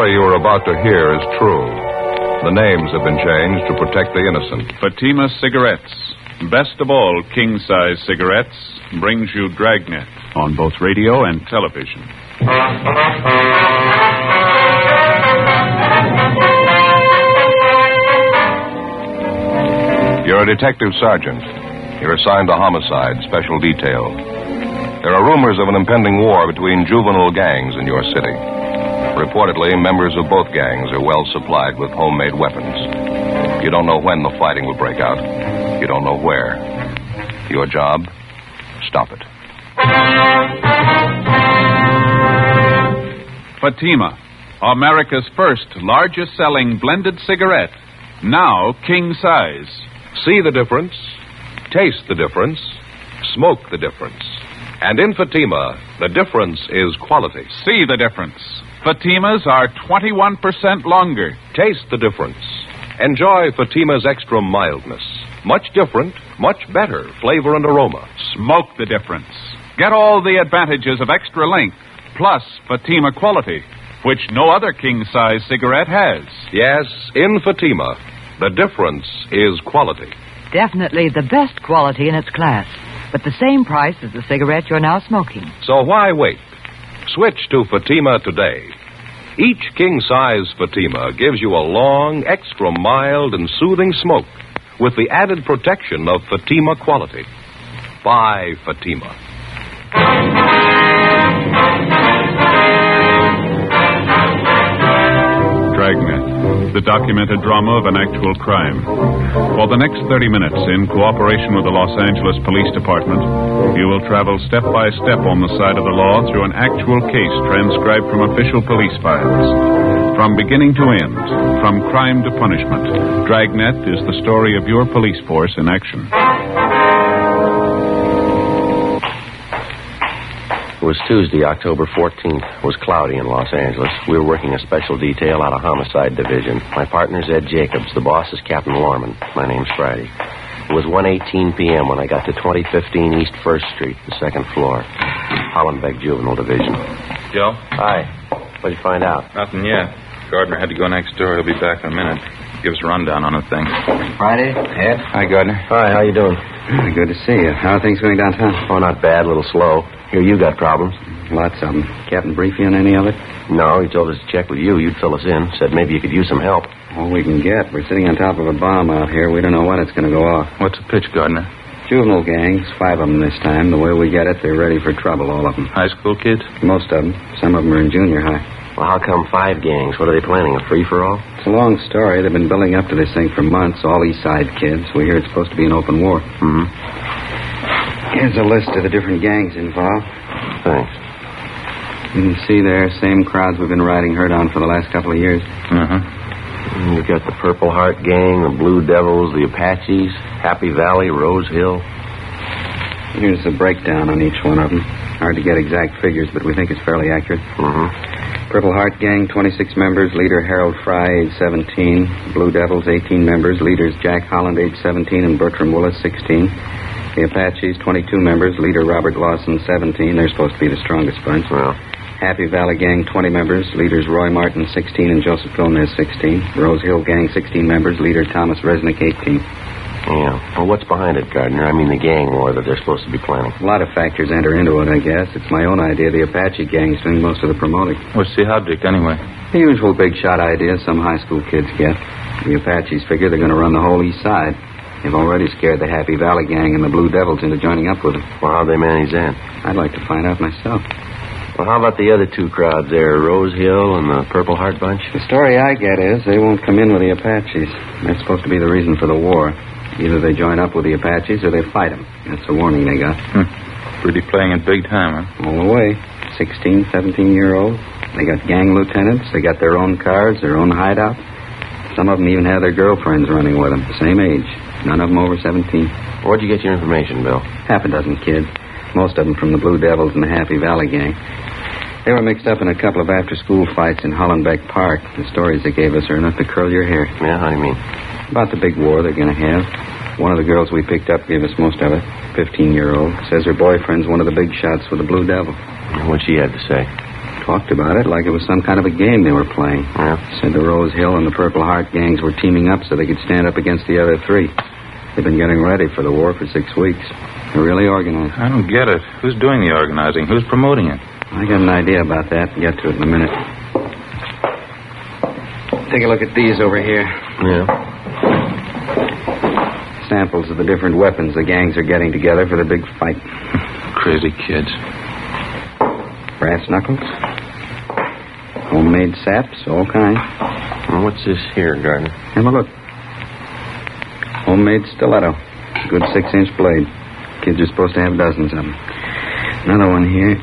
story you are about to hear is true. The names have been changed to protect the innocent. Fatima Cigarettes, best of all king-size cigarettes, brings you Dragnet on both radio and television. You're a detective sergeant. You're assigned to homicide, special detail. There are rumors of an impending war between juvenile gangs in your city. Reportedly, members of both gangs are well supplied with homemade weapons. You don't know when the fighting will break out. You don't know where. Your job? Stop it. Fatima, America's first largest-selling blended cigarette, now king-size. See the difference, taste the difference, smoke the difference. And in Fatima, the difference is quality. See the difference. Fatimas are 21% longer. Taste the difference. Enjoy Fatima's extra mildness. Much different, much better flavor and aroma. Smoke the difference. Get all the advantages of extra length, plus Fatima quality, which no other king-size cigarette has. Yes, in Fatima, the difference is quality. Definitely the best quality in its class, but the same price as the cigarette you're now smoking. So why wait? Switch to Fatima today. Each king-size Fatima gives you a long, extra mild, and soothing smoke with the added protection of Fatima quality. Buy Fatima. Dragnet, the documented drama of an actual crime. For the next 30 minutes, in cooperation with the Los Angeles Police Department, you will travel step by step on the side of the law through an actual case transcribed from official police files. From beginning to end, from crime to punishment, Dragnet is the story of your police force in action. It was Tuesday, October 14th. It was cloudy in Los Angeles. We were working a special detail out of Homicide Division. My partner's Ed Jacobs. The boss is Captain Lorman. My name's Friday. It was 1:18 p.m. when I got to 2015 East 1st Street, the second floor. Hollenbeck Juvenile Division. Joe? Hi. What'd you find out? Nothing yet. Gardner had to go next door. He'll be back in a minute. Give us a rundown on the thing. Friday, Ed. Hi, Gardner. Hi, how you doing? Good to see you. How are things going downtown? Oh, not bad. A little slow. Hear you got problems. Lots of them. Captain brief you on any of it? No, he told us to check with you. You'd fill us in. Said maybe you could use some help. All we can get. We're sitting on top of a bomb out here. We don't know when it's going to go off. What's the pitch, Gardner? Juvenile gangs, 5 of them this time. The way we get it, they're ready for trouble, all of them. High school kids? Most of them. Some of them are in junior high. Well, how come 5 gangs? What are they planning, a free-for-all? It's a long story. They've been building up to this thing for months, all East Side kids. We hear it's supposed to be an open war. Mm-hmm. Here's a list of the different gangs involved. Thanks. You can see there, same crowds we've been riding herd on for the last couple of years. Mm-hmm. You've got the Purple Heart Gang, the Blue Devils, the Apaches, Happy Valley, Rose Hill. Here's the breakdown on each one of them. Hard to get exact figures, but we think it's fairly accurate. Mm-hmm. Purple Heart Gang, 26 members. Leader Harold Fry, age 17. Blue Devils, 18 members. Leaders Jack Holland, age 17, and Bertram Willis, 16. The Apaches, 22 members. Leader Robert Lawson, 17. They're supposed to be the strongest bunch. Well, Happy Valley Gang, 20 members. Leaders Roy Martin, 16, and Joseph Gomez, 16. Rose Hill Gang, 16 members. Leader Thomas Resnick, 18. yeah. Well, what's behind it, Gardner? I mean, the gang war that they're supposed to be planning. A lot of factors enter into it, I guess. It's my own idea. The Apache Gang's doing most of the promoting. What's the object, anyway? The usual big shot ideas some high school kids get. The Apaches figure they're going to run the whole East Side. They've already scared the Happy Valley Gang and the Blue Devils into joining up with them. Well, how'd they manage that? I'd like to find out myself. Well, how about the other 2 crowds there, Rose Hill and the Purple Heart Bunch? The story I get is they won't come in with the Apaches. That's supposed to be the reason for the war. Either they join up with the Apaches or they fight them. That's the warning they got. Really playing it big time, huh? All the way. 16, 17-year-olds. They got gang lieutenants. They got their own cars, their own hideouts. Some of them even have their girlfriends running with them, the same age. None of them over 17. Where'd you get your information, Bill? Half a dozen kids. Most of them from the Blue Devils and the Happy Valley Gang. They were mixed up in a couple of after-school fights in Hollenbeck Park. The stories they gave us are enough to curl your hair. Yeah, how do you mean? About the big war they're going to have. One of the girls we picked up gave us most of it. 15-year-old. Says her boyfriend's one of the big shots with the Blue Devil. What'd she have to say? Talked about it like it was some kind of a game they were playing. Yeah. Said the Rose Hill and the Purple Heart gangs were teaming up so they could stand up against the other three. They've been getting ready for the war for 6 weeks. They're really organized. I don't get it. Who's doing the organizing? Who's promoting it? I got an idea about that. Get to it in a minute. Take a look at these over here. Yeah. Samples of the different weapons the gangs are getting together for the big fight. Crazy kids. Brass knuckles. Homemade saps, all kinds. Well, what's this here, Gardner? Have a look. Homemade stiletto. Good 6-inch blade. Kids are supposed to have dozens of them. Another one here.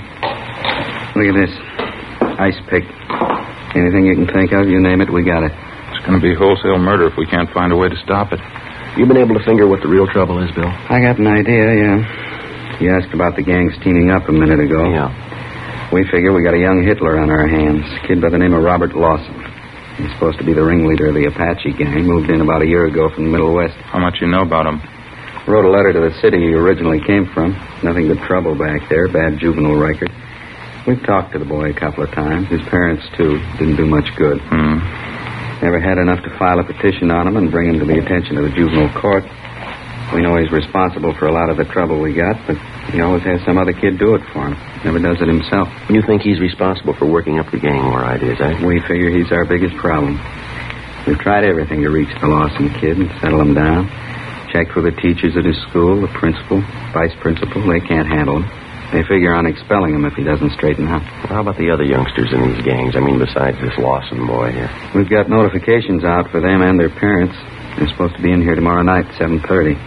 Look at this. Ice pick. Anything you can think of, you name it, we got it. It's going to be wholesale murder if we can't find a way to stop it. You been able to figure what the real trouble is, Bill? I got an idea, yeah. You asked about the gangs teaming up a minute ago. Yeah. We figure we got a young Hitler on our hands. A kid by the name of Robert Lawson. He's supposed to be the ringleader of the Apache gang. Moved in about a year ago from the Middle West. How much you know about him? Wrote a letter to the city he originally came from. Nothing but trouble back there. Bad juvenile record. We've talked to the boy a couple of times. His parents, too. Didn't do much good. Never had enough to file a petition on him and bring him to the attention of the juvenile court. We know he's responsible for a lot of the trouble we got, but he always has some other kid do it for him. Never does it himself. You think he's responsible for working up the gang war ideas, eh? We figure he's our biggest problem. We've tried everything to reach the Lawson kid and settle him down. Checked with the teachers at his school, the principal, vice principal. They can't handle him. They figure on expelling him if he doesn't straighten out. How about the other youngsters in these gangs? I mean, besides this Lawson boy here. We've got notifications out for them and their parents. They're supposed to be in here tomorrow night, 7:30.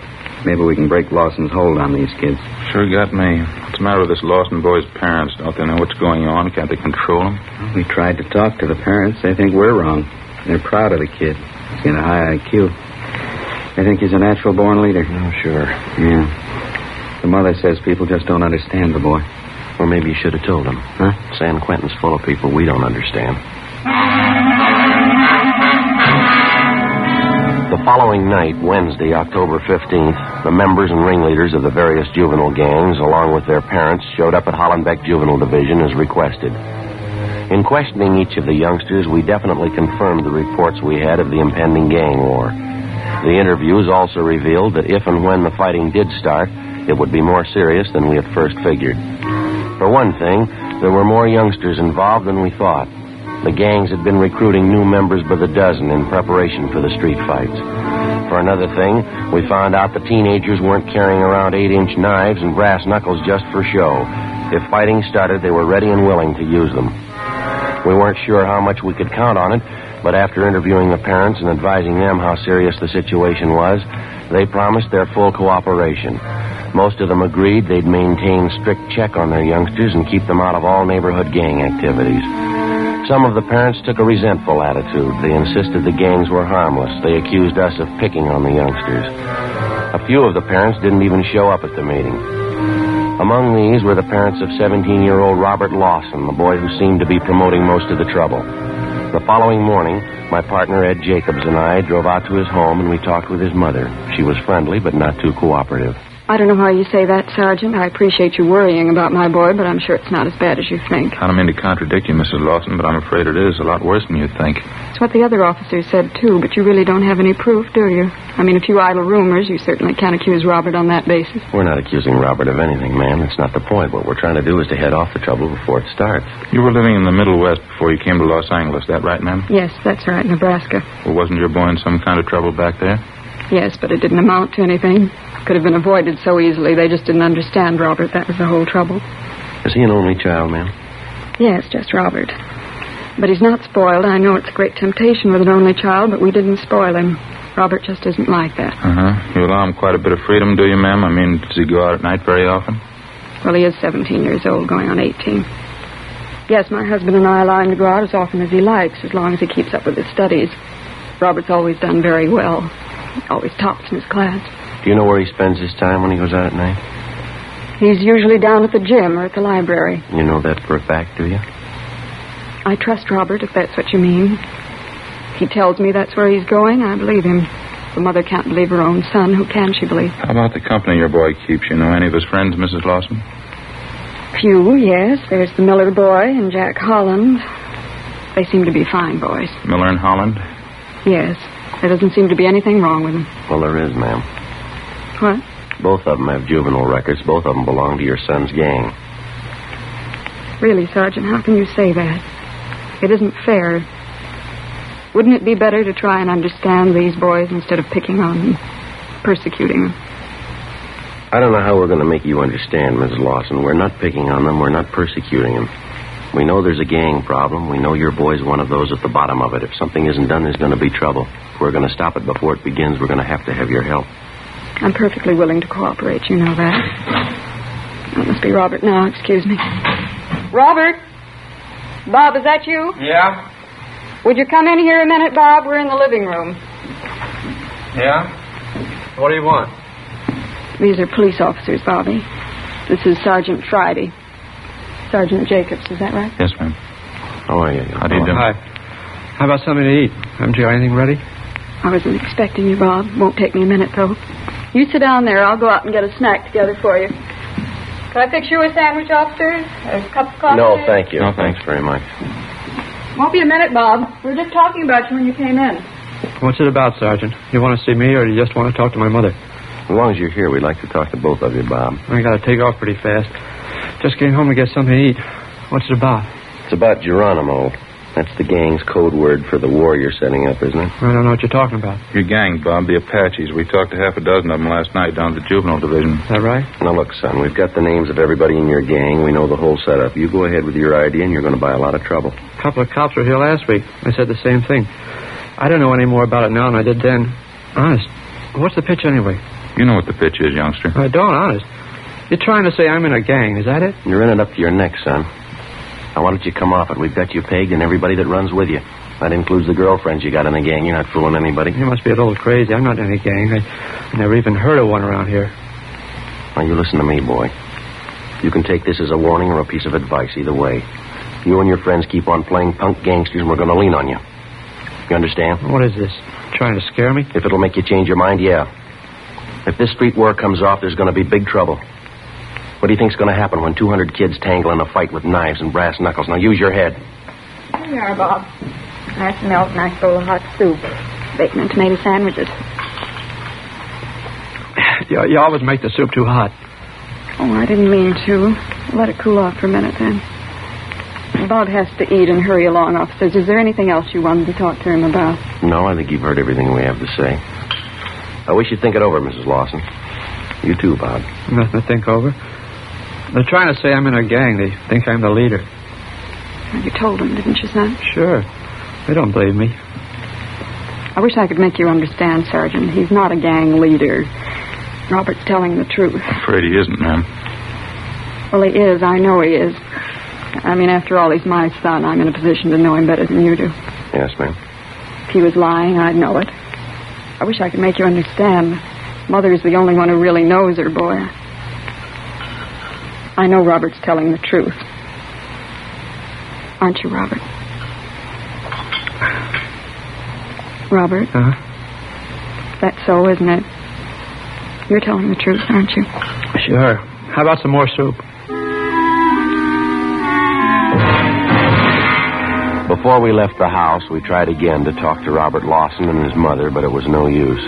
Maybe we can break Lawson's hold on these kids. Sure got me. What's the matter with this Lawson boy's parents? Don't they know what's going on? Can't they control him? Well, we tried to talk to the parents. They think we're wrong. They're proud of the kid. He's got a high IQ. They think he's a natural-born leader. Oh, sure. Yeah. The mother says people just don't understand the boy. Or maybe you should have told them. Huh? San Quentin's full of people we don't understand. The following night, Wednesday, October 15th, the members and ringleaders of the various juvenile gangs, along with their parents, showed up at Hollenbeck Juvenile Division as requested. In questioning each of the youngsters, we definitely confirmed the reports we had of the impending gang war. The interviews also revealed that if and when the fighting did start, it would be more serious than we had first figured. For one thing, there were more youngsters involved than we thought. The gangs had been recruiting new members by the dozen in preparation for the street fights. For another thing, we found out the teenagers weren't carrying around 8-inch knives and brass knuckles just for show. If fighting started, they were ready and willing to use them. We weren't sure how much we could count on it, but after interviewing the parents and advising them how serious the situation was, they promised their full cooperation. Most of them agreed they'd maintain strict check on their youngsters and keep them out of all neighborhood gang activities. Some of the parents took a resentful attitude. They insisted the gangs were harmless. They accused us of picking on the youngsters. A few of the parents didn't even show up at the meeting. Among these were the parents of 17-year-old Robert Lawson, the boy who seemed to be promoting most of the trouble. The following morning, my partner Ed Jacobs and I drove out to his home and we talked with his mother. She was friendly but not too cooperative. I don't know how you say that, Sergeant. I appreciate you worrying about my boy, but I'm sure it's not as bad as you think. I don't mean to contradict you, Mrs. Lawson, but I'm afraid it is a lot worse than you think. It's what the other officers said, too, but you really don't have any proof, do you? I mean, a few idle rumors. You certainly can't accuse Robert on that basis. We're not accusing Robert of anything, ma'am. That's not the point. What we're trying to do is to head off the trouble before it starts. You were living in the Middle West before you came to Los Angeles, that right, ma'am? Yes, that's right, Nebraska. Well, wasn't your boy in some kind of trouble back there? Yes, but it didn't amount to anything. Could have been avoided so easily. They just didn't understand Robert. That was the whole trouble. Is he an only child, ma'am? Yes, just Robert. But he's not spoiled. I know it's a great temptation with an only child, but we didn't spoil him. Robert just isn't like that. You allow him quite a bit of freedom, do you, ma'am? I mean, does he go out at night very often? Well, he is 17 years old, going on 18. Yes, my husband and I allow him to go out as often as he likes, as long as he keeps up with his studies. Robert's always done very well. Always tops in his class. Do you know where he spends his time when he goes out at night? He's usually down at the gym or at the library. You know that for a fact, do you? I trust Robert, if that's what you mean. He tells me that's where he's going. I believe him. The mother can't believe her own son. Who can she believe? How about the company your boy keeps? You know any of his friends, Mrs. Lawson? Few, yes. There's the Miller boy and Jack Holland. They seem to be fine boys. Miller and Holland? Yes. There doesn't seem to be anything wrong with them. Well, there is, ma'am. What? Both of them have juvenile records. Both of them belong to your son's gang. Really, Sergeant, how can you say that? It isn't fair. Wouldn't it be better to try and understand these boys instead of picking on them, persecuting them? I don't know how we're going to make you understand, Mrs. Lawson. We're not picking on them. We're not persecuting them. We know there's a gang problem. We know your boy's one of those at the bottom of it. If something isn't done, there's going to be trouble. If we're going to stop it before it begins, we're going to have your help. I'm perfectly willing to cooperate, you know that. That must be Robert now, excuse me. Robert? Bob, is that you? Yeah? Would you come in here a minute, Bob? We're in the living room. Yeah? What do you want? These are police officers, Bobby. This is Sergeant Friday. Sergeant Jacobs, is that right? Yes, ma'am. How are you? How do you do? Hi. How about something to eat? Haven't you got anything ready? I wasn't expecting you, Bob. Won't take me a minute, though. You sit down there. I'll go out and get a snack together for you. Can I fix you a sandwich, officer? A cup of coffee? No, thank you. No, Thanks very much. Won't be a minute, Bob. We were just talking about you when you came in. What's it about, Sergeant? You want to see me, or do you just want to talk to my mother? As long as you're here, we'd like to talk to both of you, Bob. I got to take off pretty fast. Just came home to get something to eat. What's it about? It's about Geronimo. That's the gang's code word for the war you're setting up, isn't it? I don't know what you're talking about. Your gang, Bob, the Apaches. We talked to half a dozen of them last night down at the Juvenile Division. Is that right? Now, look, son, we've got the names of everybody in your gang. We know the whole setup. You go ahead with your idea, and you're going to buy a lot of trouble. A couple of cops were here last week. They said the same thing. I don't know any more about it now than I did then. Honest. What's the pitch anyway? You know what the pitch is, youngster. I don't, honest. You're trying to say I'm in a gang, is that it? You're in it up to your neck, son. Now, why don't you come off it? We've got you pegged and everybody that runs with you. That includes the girlfriends you got in the gang. You're not fooling anybody. You must be a little crazy. I'm not in any gang. I never even heard of one around here. Now, you listen to me, boy. You can take this as a warning or a piece of advice, either way. You and your friends keep on playing punk gangsters, and we're going to lean on you. You understand? What is this? Trying to scare me? If it'll make you change your mind, yeah. If this street war comes off, there's going to be big trouble. What do you think's going to happen when 200 kids tangle in a fight with knives and brass knuckles? Now, use your head. Here you are, Bob. Nice milk, nice bowl of hot soup. Bacon and tomato sandwiches. You always make the soup too hot. Oh, I didn't mean to. Let it cool off for a minute, then. Bob has to eat and hurry along, officers. Is there anything else you wanted to talk to him about? No, I think you've heard everything we have to say. I wish you'd think it over, Mrs. Lawson. You too, Bob. Nothing to think over. They're trying to say I'm in a gang. They think I'm the leader. You told them, didn't you, son? Sure. They don't believe me. I wish I could make you understand, Sergeant. He's not a gang leader. Robert's telling the truth. I'm afraid he isn't, ma'am. Well, he is. I know he is. I mean, after all, he's my son. I'm in a position to know him better than you do. Yes, ma'am. If he was lying, I'd know it. I wish I could make you understand. Mother's the only one who really knows her boy. I know Robert's telling the truth. Aren't you, Robert? Robert? Huh? That's so, isn't it? You're telling the truth, aren't you? Sure. How about some more soup? Before we left the house, we tried again to talk to Robert Lawson and his mother, but it was no use.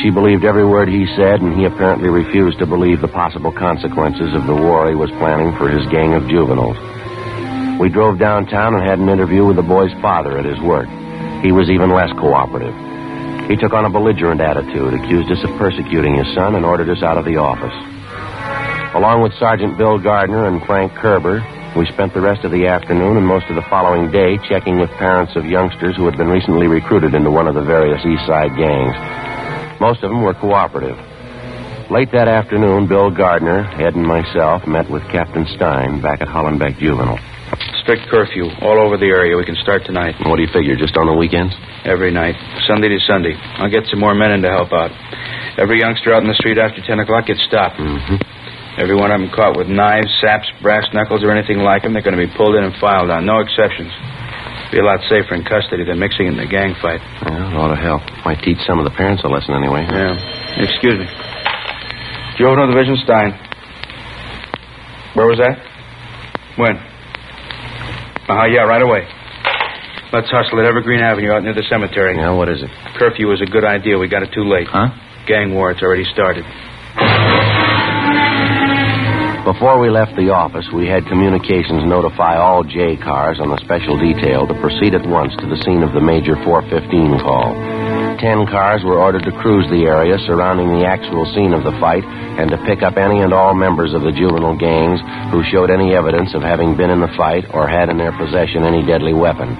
She believed every word he said, and he apparently refused to believe the possible consequences of the war he was planning for his gang of juveniles. We drove downtown and had an interview with the boy's father at his work. He was even less cooperative. He took on a belligerent attitude, accused us of persecuting his son, and ordered us out of the office. Along with Sergeant Bill Gardner and Frank Kerber, we spent the rest of the afternoon and most of the following day checking with parents of youngsters who had been recently recruited into one of the various East Side gangs. Most of them were cooperative. Late that afternoon, Bill Gardner, Ed, and myself met with Captain Stein back at Hollenbeck Juvenile. Strict curfew all over the area. We can start tonight. What do you figure, just on the weekends? Every night, Sunday to Sunday. I'll get some more men in to help out. Every youngster out in the street after 10 o'clock gets stopped. Mm-hmm. Every one of them caught with knives, saps, brass knuckles, or anything like them, they're going to be pulled in and filed on. No exceptions. Be a lot safer in custody than mixing in the gang fight. Well, a lot of help. Might teach some of the parents a lesson anyway. Yeah. Excuse me. Juvenile Division, Stein. Where was that? When? Yeah, right away. Let's hustle at Evergreen Avenue out near the cemetery. Yeah, what is it? Curfew was a good idea. We got it too late. Huh? Gang war, it's already started. Before we left the office, we had communications notify all J cars on the special detail to proceed at once to the scene of the Major 415 call. 10 cars were ordered to cruise the area surrounding the actual scene of the fight and to pick up any and all members of the juvenile gangs who showed any evidence of having been in the fight or had in their possession any deadly weapon.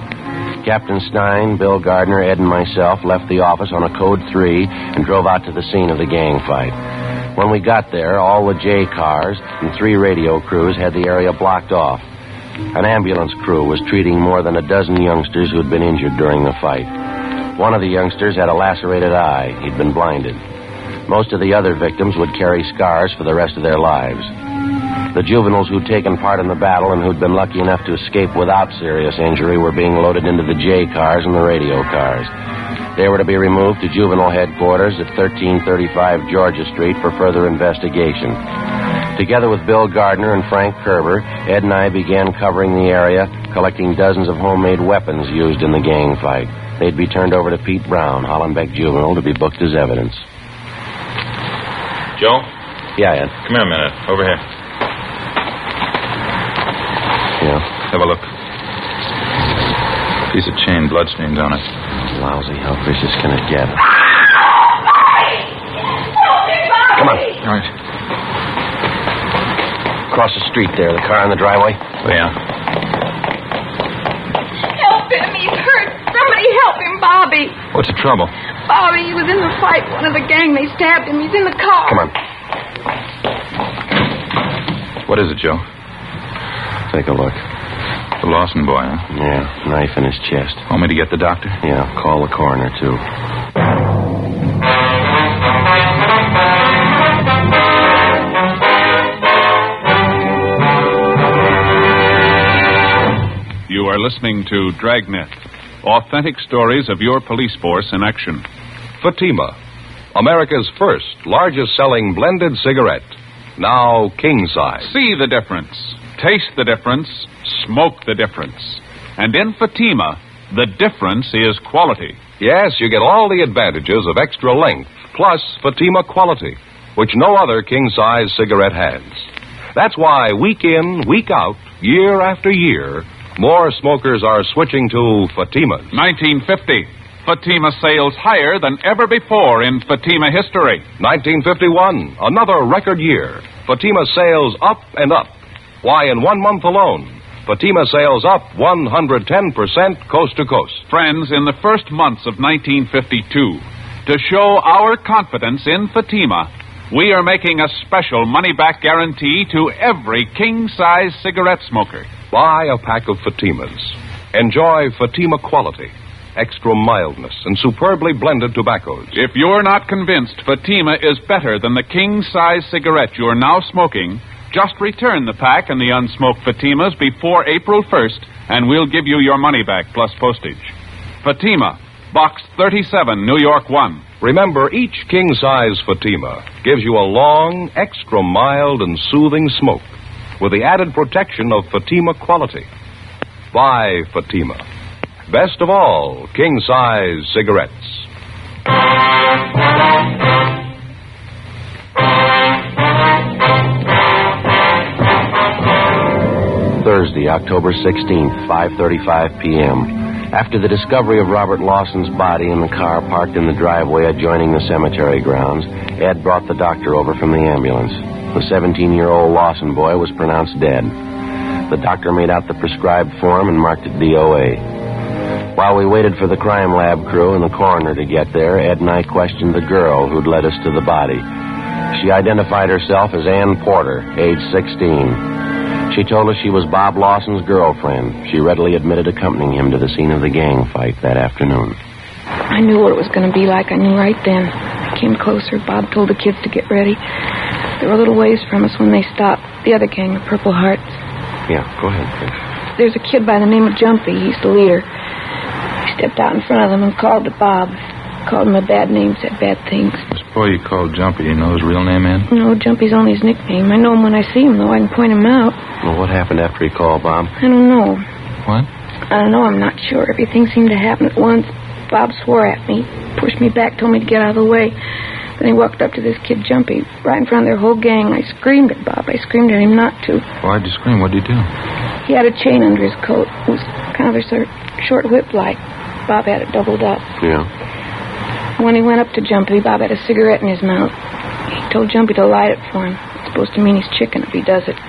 Captain Stein, Bill Gardner, Ed, and myself left the office on a Code 3 and drove out to the scene of the gang fight. When we got there, all the J cars and 3 radio crews had the area blocked off. An ambulance crew was treating more than a dozen youngsters who'd been injured during the fight. One of the youngsters had a lacerated eye. He'd been blinded. Most of the other victims would carry scars for the rest of their lives. The juveniles who'd taken part in the battle and who'd been lucky enough to escape without serious injury were being loaded into the J cars and the radio cars. They were to be removed to juvenile headquarters at 1335 Georgia Street for further investigation. Together with Bill Gardner and Frank Kerber, Ed and I began covering the area, collecting dozens of homemade weapons used in the gang fight. They'd be turned over to Pete Brown, Hollenbeck Juvenile, to be booked as evidence. Joe? Yeah, Ed. Come here a minute. Over here. Yeah. Have a look. Piece of chain, bloodstains on it. Lousy. How vicious can it get? Come on. All right. Across the street there, the car in the driveway? Yeah. Help him. He's hurt. Somebody help him, Bobby. What's the trouble? Bobby, he was in the fight. One of the gang, they stabbed him. He's in the car. Come on. What is it, Joe? Take a look. The Lawson boy, huh? Yeah, knife in his chest. Want me to get the doctor? Yeah, call the coroner, too. You are listening to Dragnet, authentic stories of your police force in action. Fatima, America's first largest-selling blended cigarette, now king size. See the difference, taste the difference, smoke the difference. And in Fatima, the difference is quality. Yes, you get all the advantages of extra length, plus Fatima quality, which no other king-size cigarette has. That's why week in, week out, year after year, more smokers are switching to Fatimas. 1950, Fatima sales higher than ever before in Fatima history. 1951, another record year. Fatima sales up and up. Why, in 1 month alone, Fatima sales up 110% coast to coast. Friends, in the first months of 1952, to show our confidence in Fatima, we are making a special money-back guarantee to every king-size cigarette smoker. Buy a pack of Fatimas. Enjoy Fatima quality, extra mildness, and superbly blended tobaccos. If you're not convinced Fatima is better than the king-size cigarette you're now smoking, just return the pack and the unsmoked Fatimas before April 1st, and we'll give you your money back plus postage. Fatima, Box 37, New York 1. Remember, each king-size Fatima gives you a long, extra mild, and soothing smoke with the added protection of Fatima quality. Buy Fatima. Best of all, king-size cigarettes. Thursday, October 16th, 5:35 p.m. After the discovery of Robert Lawson's body in the car parked in the driveway adjoining the cemetery grounds, Ed brought the doctor over from the ambulance. The 17-year-old Lawson boy was pronounced dead. The doctor made out the prescribed form and marked it DOA. While we waited for the crime lab crew and the coroner to get there, Ed and I questioned the girl who'd led us to the body. She identified herself as Ann Porter, age 16. She told us she was Bob Lawson's girlfriend. She readily admitted accompanying him to the scene of the gang fight that afternoon. I knew what it was going to be like. I knew right then. I came closer. Bob told the kids to get ready. They were a little ways from us when they stopped. The other gang, the Purple Hearts. Yeah, go ahead, please. There's a kid by the name of Jumpy. He's the leader. He stepped out in front of them and called to Bob. Called him a bad name, said bad things. Was boy you called Jumpy, do you know his real name, Ann? No, Jumpy's only his nickname. I know him when I see him, though. I can point him out. Well, what happened after he called, Bob? I don't know. What? I don't know. I'm not sure. Everything seemed to happen at once. Bob swore at me, pushed me back, told me to get out of the way. Then he walked up to this kid, Jumpy, right in front of their whole gang. I screamed at Bob. I screamed at him not to. Why'd you scream? What'd you do? He had a chain under his coat. It was kind of a short whip-like. Bob had it doubled up. Yeah. When he went up to Jumpy, Bob had a cigarette in his mouth. He told Jumpy to light it for him. It's supposed to mean he's chicken if he does it.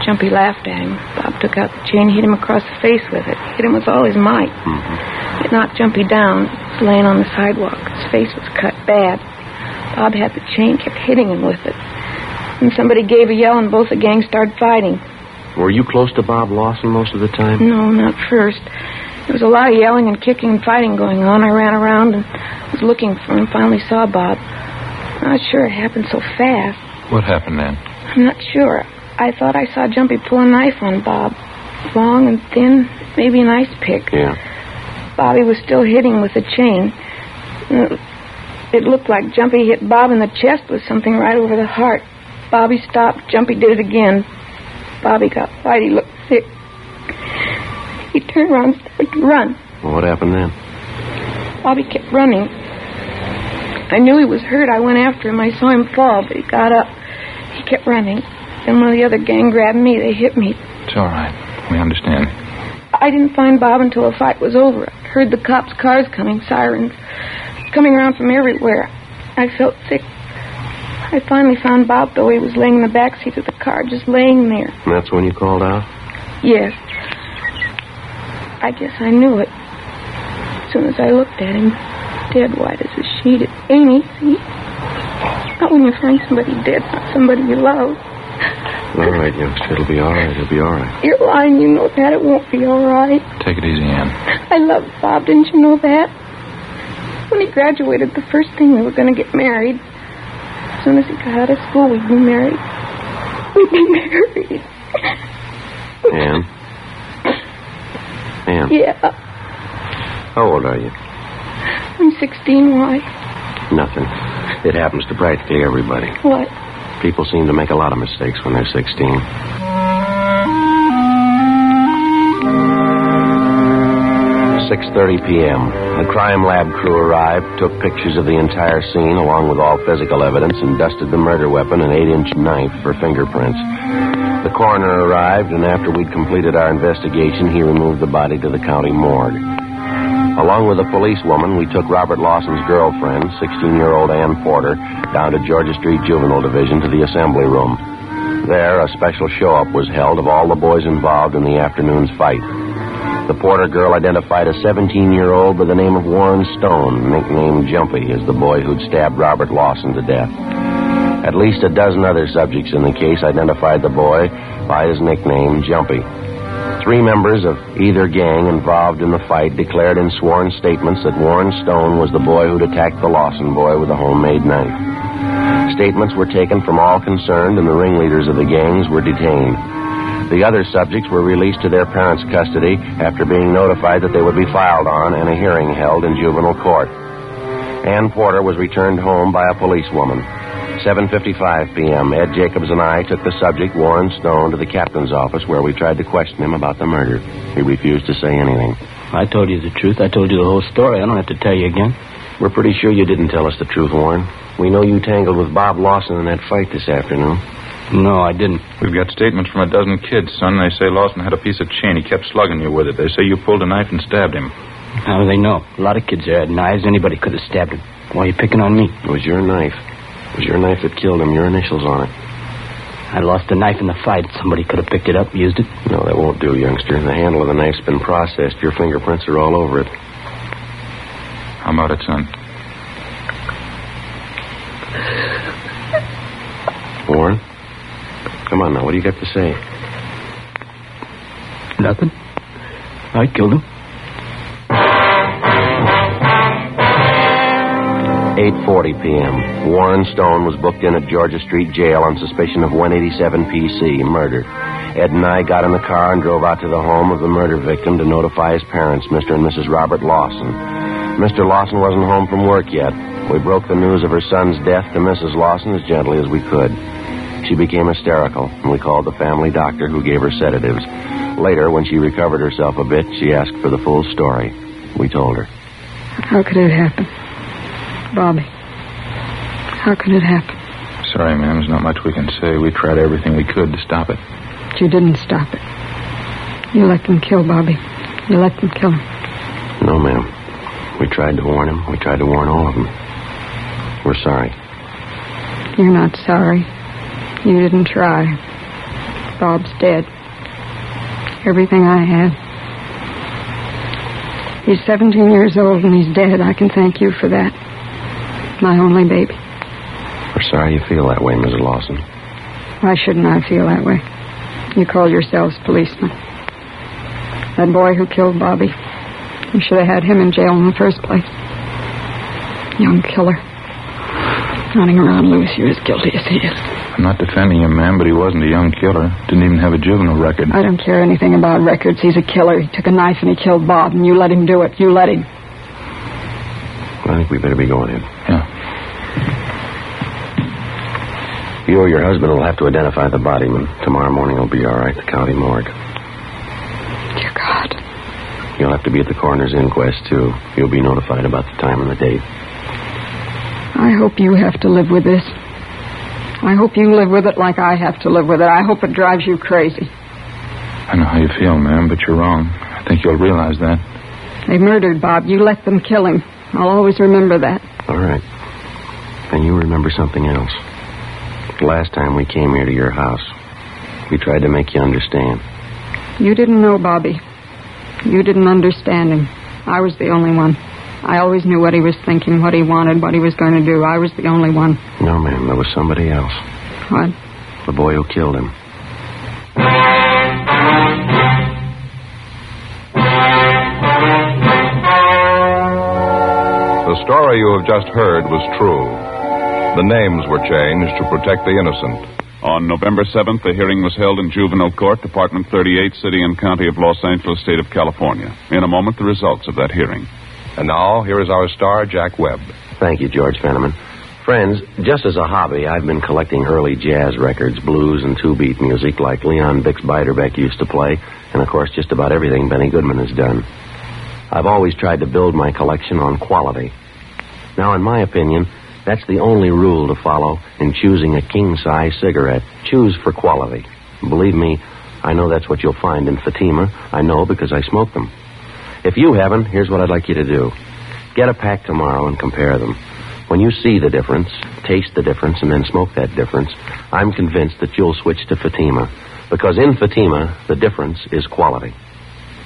Jumpy laughed at him. Bob took out the chain, hit him across the face with it. Hit him with all his might. Mm-hmm. It knocked Jumpy down. He was laying on the sidewalk. His face was cut bad. Bob had the chain, kept hitting him with it. And somebody gave a yell, and both the gangs started fighting. Were you close to Bob Lawson most of the time? No, not first. There was a lot of yelling and kicking and fighting going on. I ran around and was looking for him. Finally saw Bob. I'm not sure it happened so fast. What happened then? I'm not sure. I thought I saw Jumpy pull a knife on Bob. Long and thin, maybe an ice pick. Yeah. Bobby was still hitting with the chain. It looked like Jumpy hit Bob in the chest with something right over the heart. Bobby stopped. Jumpy did it again. Bobby got white. He looked sick. He turned around and started to run. Well, what happened then? Bobby kept running. I knew he was hurt. I went after him. I saw him fall, but he got up. He kept running. Then one of the other gang grabbed me. They hit me. It's all right. We understand. I didn't find Bob until the fight was over. I heard the cops' cars coming, sirens, coming around from everywhere. I felt sick. I finally found Bob, though. He was laying in the back seat of the car, just laying there. And that's when you called out? Yes. I guess I knew it. As soon as I looked at him, dead white as a sheet. It ain't easy. Not when you find somebody dead, not somebody you love. All right, youngster. It'll be all right. It'll be all right. You're lying. You know that. It won't be all right. Take it easy, Ann. I loved Bob. Didn't you know that? When he graduated, the first thing we were going to get married. As soon as he got out of school, we'd be married. We'd be married. Ann? Ann? Yeah. How old are you? I'm 16. Why? Nothing. It happens to practically everybody. What? People seem to make a lot of mistakes when they're 16. 6:30 p.m. The crime lab crew arrived, took pictures of the entire scene along with all physical evidence, and dusted the murder weapon, an 8-inch knife, for fingerprints. The coroner arrived, and after we'd completed our investigation, he removed the body to the county morgue. Along with a policewoman, we took Robert Lawson's girlfriend, 16-year-old Ann Porter, down to Georgia Street Juvenile Division to the assembly room. There, a special show-up was held of all the boys involved in the afternoon's fight. The Porter girl identified a 17-year-old by the name of Warren Stone, nicknamed Jumpy, as the boy who'd stabbed Robert Lawson to death. At least a dozen other subjects in the case identified the boy by his nickname, Jumpy. 3 members of either gang involved in the fight declared in sworn statements that Warren Stone was the boy who'd attacked the Lawson boy with a homemade knife. Statements were taken from all concerned, and the ringleaders of the gangs were detained. The other subjects were released to their parents' custody after being notified that they would be filed on and a hearing held in juvenile court. Ann Porter was returned home by a policewoman. 7:55 p.m., Ed Jacobs and I took the subject, Warren Stone, to the captain's office where we tried to question him about the murder. He refused to say anything. I told you the truth. I told you the whole story. I don't have to tell you again. We're pretty sure you didn't tell us the truth, Warren. We know you tangled with Bob Lawson in that fight this afternoon. No, I didn't. We've got statements from a dozen kids, son. They say Lawson had a piece of chain. He kept slugging you with it. They say you pulled a knife and stabbed him. How do they know? A lot of kids there had knives. Anybody could have stabbed him. Why are you picking on me? It was your knife. It was your knife that killed him. Your initials on it. I lost the knife in the fight. Somebody could have picked it up, used it. No, that won't do, youngster. The handle of the knife's been processed. Your fingerprints are all over it. How about it, son? Warren? Come on now, what do you got to say? Nothing. I killed him. 8:40 p.m. Warren Stone was booked in at Georgia Street Jail on suspicion of 187 PC, murder. Ed and I got in the car and drove out to the home of the murder victim to notify his parents, Mr. and Mrs. Robert Lawson. Mr. Lawson wasn't home from work yet. We broke the news of her son's death to Mrs. Lawson as gently as we could. She became hysterical, and we called the family doctor, who gave her sedatives. Later, when she recovered herself a bit, she asked for the full story. We told her. How could it happen? Bobby, how could it happen? Sorry, ma'am. There's not much we can say. We tried everything we could to stop it. But you didn't stop it. You let them kill Bobby. You let them kill him. No, ma'am. We tried to warn him. We tried to warn all of them. We're sorry. You're not sorry. You didn't try. Bob's dead. Everything I had. He's 17 years old and he's dead. I can thank you for that. My only baby. We're sorry you feel that way, Mrs. Lawson. Why shouldn't I feel that way? You call yourselves policemen. That boy who killed Bobby, you should have had him in jail in the first place. Young killer. Running around loose, you're as guilty as he is. I'm not defending him, ma'am, but he wasn't a young killer. Didn't even have a juvenile record. I don't care anything about records. He's a killer. He took a knife and he killed Bob, and you let him do it. You let him. I think we better be going in. Yeah. You or your husband will have to identify the body, and tomorrow morning will be all right, the county morgue. Dear God. You'll have to be at the coroner's inquest, too. You'll be notified about the time and the date. I hope you have to live with this. I hope you live with it like I have to live with it. I hope it drives you crazy. I know how you feel, ma'am, but you're wrong. I think you'll realize that. They murdered Bob. You let them kill him. I'll always remember that. All right. And you remember something else. The last time we came here to your house, we tried to make you understand. You didn't know Bobby. You didn't understand him. I was the only one. I always knew what he was thinking, what he wanted, what he was going to do. I was the only one. No, ma'am, there was somebody else. What? The boy who killed him. The story you have just heard was true. The names were changed to protect the innocent. On November 7th, the hearing was held in Juvenile Court, Department 38, City and County of Los Angeles, State of California. In a moment, the results of that hearing. And now, here is our star, Jack Webb. Thank you, George Fenneman. Friends, just as a hobby, I've been collecting early jazz records, blues and two-beat music like Leon Bix Beiderbecke used to play, and of course just about everything Benny Goodman has done. I've always tried to build my collection on quality. Now, in my opinion, that's the only rule to follow in choosing a king-size cigarette. Choose for quality. Believe me, I know that's what you'll find in Fatima. I know because I smoke them. If you haven't, here's what I'd like you to do. Get a pack tomorrow and compare them. When you see the difference, taste the difference, and then smoke that difference, I'm convinced that you'll switch to Fatima. Because in Fatima, the difference is quality.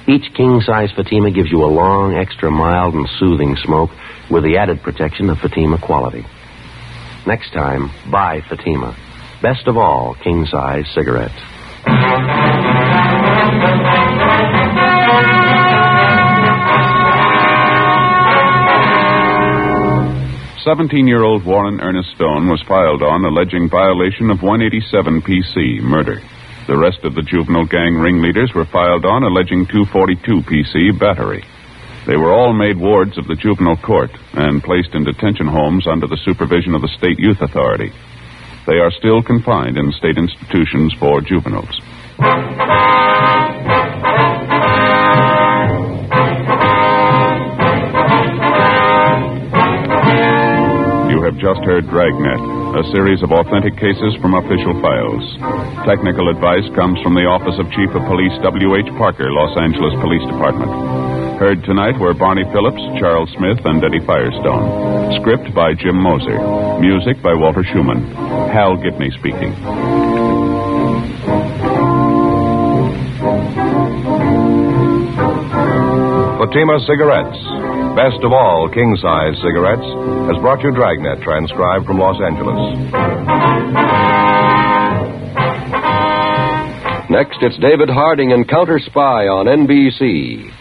Each king-size Fatima gives you a long, extra mild and soothing smoke with the added protection of Fatima quality. Next time, buy Fatima. Best of all, king-size cigarettes. 17-year-old Warren Ernest Stone was filed on alleging violation of 187 PC, murder. The rest of the juvenile gang ringleaders were filed on alleging 242 PC, battery. They were all made wards of the juvenile court and placed in detention homes under the supervision of the State Youth Authority. They are still confined in state institutions for juveniles. You have just heard Dragnet, a series of authentic cases from official files. Technical advice comes from the Office of Chief of Police W.H. Parker, Los Angeles Police Department. Heard tonight were Barney Phillips, Charles Smith, and Eddie Firestone. Script by Jim Moser. Music by Walter Schumann. Hal Gibney speaking. Fatima Cigarettes, best of all king-size cigarettes, has brought you Dragnet, transcribed from Los Angeles. Next, it's David Harding and Counter Spy on NBC.